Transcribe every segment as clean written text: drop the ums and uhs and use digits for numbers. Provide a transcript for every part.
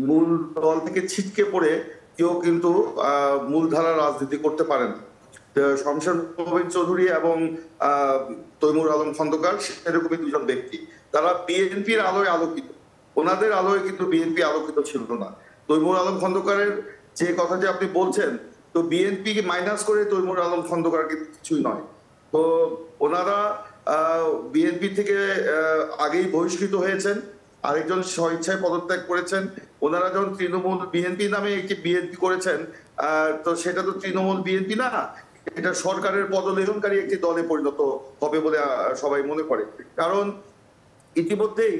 মূল দল থেকে ছিটকে পড়ে কেউ কিন্তু মূলধারা রাজনীতি করতে পারে না। শমশের মোবিন চৌধুরী এবং তৈমুর আলম খন্দকার সেরকমই দুজন ব্যক্তি, তারা বিএনপির আলোয় আলোকিত, ওনাদের আলোয় কিন্তু বিএনপি আলোকিত ছিল না। তৈমুর আলম খন্দকারের যে কথাটি আপনি বলছেন, তো বিএনপি মাইনাস করে তৈমুর আলম খন্দকার কিন্তু কিছুই নয়। তো ওনারা বিএনপি থেকে আগেই বহিষ্কৃত হয়েছেন, আরেকজন স্বেচ্ছায় পদত্যাগ করেছেন। ওনারা যখন তৃণমূল বিএনপি নামে একটি বিএনপি করেছেন, তো সেটা তো তৃণমূল বিএনপি না, এটা সরকারের পদলেহনকারী একটি দলে পরিণত হবে বলে সবাই মনে করে। কারণ ইতিমধ্যেই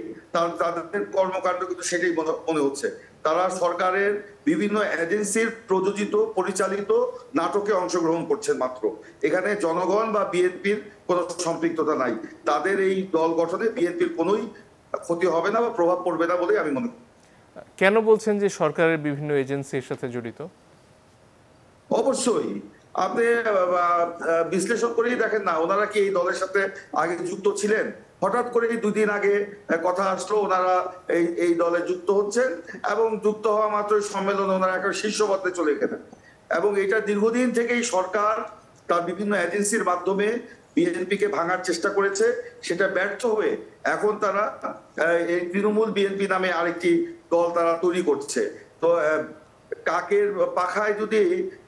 তাদের কর্মকাণ্ড কিন্তু সেটাই মনে হচ্ছে। তারা সরকারের বিভিন্ন এজেন্সির প্রযোজিত পরিচালিত নাটকে অংশগ্রহণ করছেন মাত্র। এখানে জনগণ বা বিএনপির কোনো সম্পৃক্ততা নাই। তাদের এই দল গঠনে বিএনপির কোনোই ক্ষতি হবে না বা প্রভাব পড়বে না বলে আমি মনে করি। কেন বলছেন যে সরকারের বিভিন্ন এজেন্সির সাথে জড়িত? অবশ্যই আপনি বিশ্লেষণ করেই দেখেন না, ওনারা কি এই দলের সাথে আগে যুক্ত ছিলেন? হঠাৎ করে 2 দিন আগে কথা আসলো ওনারা এই দলে যুক্ত হচ্ছেন, এবং যুক্ত হওয়া মাত্রই সম্মেলনে ওনারা একটা শীর্ষ পদে চলে গেলেন। এবং এটা দীর্ঘদিন থেকেই সরকার তার বিভিন্ন এজেন্সির মাধ্যমে বিএনপিকে ভাঙার চেষ্টা করেছে, সেটা ব্যর্থ হয়ে এখন তারা এই তৃণমূল বিএনপি নামে আরেকটি দল তারা তৈরি করছে। তো কাকের পাখায় যদি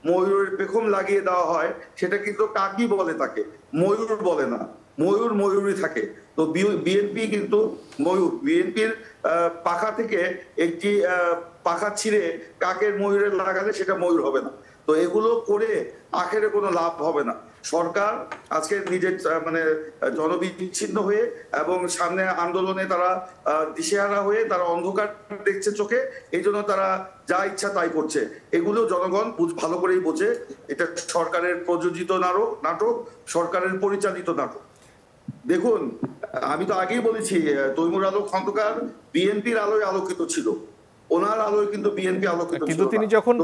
ময়ূরের পেখম লাগিয়ে দেওয়া হয়, সেটা কিন্তু কাকই বলে, তাকে ময়ূর বলে না। ময়ূর ময়ূরই থাকে। তো বিএনপি কিন্তু ময়ূর, বিএনপির পাখা থেকে একটি পাখা ছিঁড়ে কাকের ময়ূরে লাগালে সেটা ময়ূর হবে না। তো এগুলো করে আখেরে কোনো লাভ হবে না। সরকার আজকে নিজের মানে জনবিচ্ছিন্ন হয়ে এবং সামনে আন্দোলনে তারা দিশেহারা হয়ে তারা অন্ধকার দেখছে চোখে, এই জন্য তারা যা ইচ্ছা তাই করছে। এগুলো জনগণ ভালো করেই বোঝে, এটা সরকারের প্রযোজিত নাটক, সরকারের পরিচালিত নাটক। দেখুন, আমি তো আগেই বলেছি তৈমুর আলম খন্দকার বিএনপির আলোয় আলোকিত ছিল, ওনার আলোয় কিন্তু বিএনপি আলোকিত ছিল। কিন্তু তিনি যখন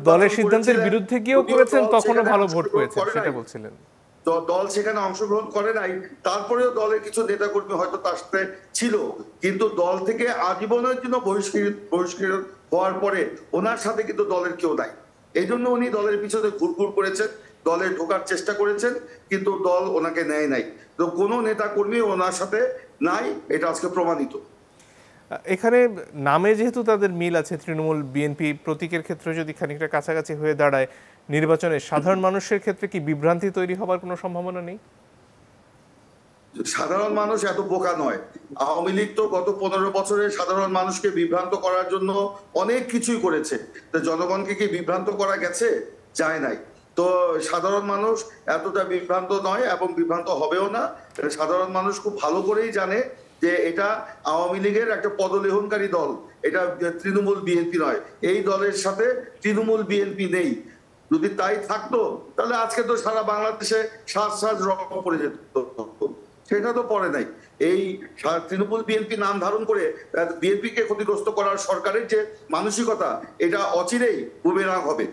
দলের সিদ্ধান্তের বিরুদ্ধে গিয়েও করেছেন তখনও ভালো ভোট পেয়েছেন, সেটা বলছিলেন। দল সেখানে অংশগ্রহণ করে নাই, তারপরেও দলের কিছু নেতাকর্মী হয়তো তার সাথে ছিল, কিন্তু দল থেকে আজীবনের জন্য বহিষ্কৃত হওয়ার পরে ওনার সাথে কিন্তু দলের কেউ নাই। এই জন্য উনি দলের পিছনে ঘুরঘুর করেছেন, দলে ঢোকার চেষ্টা করেছেন, কিন্তু দল ওনাকে নেয় নাই। তো কোনো নেতা কর্মী ওনার সাথে নাই, এটা আজকে প্রমাণিত। এখানে নামে যেহেতু তাদের মিল আছে, তৃণমূল বিএনপি প্রতীকের ক্ষেত্রে যদি খানিকটা কাছাকাছি হয়ে দাঁড়ায়, নির্বাচনে সাধারণ মানুষের ক্ষেত্রে কি বিভ্রান্তি তৈরি হবার কোনো সম্ভাবনা নেই? সাধারণ মানুষ এত বোকা নয়। আওয়ামী লীগ তো গত 15 বছরে সাধারণ মানুষকে বিভ্রান্ত করার জন্য অনেক কিছুই করেছে। তো জনগণকে কি বিভ্রান্ত করা গেছে? যায় নাই। তো সাধারণ মানুষ এতটা বিভ্রান্ত নয় এবং বিভ্রান্ত হবেও না। সাধারণ মানুষ খুব ভালো করেই জানে যে এটা আওয়ামী লীগের একটা পদলেহনকারী দল, এটা তৃণমূল বিএনপি নয়। এই দলের সাথে তৃণমূল বিএনপি নেই। যদি তাই থাকতো তাহলে আজকে তো সারা বাংলাদেশে সাজ রং পড়ে যেত, সেটা তো পড়ে নাই। এই তৃণমূল বিএনপি নাম ধারণ করে বিএনপি কে ক্ষতিগ্রস্ত করার সরকারের যে মানসিকতা, এটা অচিরেই বুমেরাং হবে।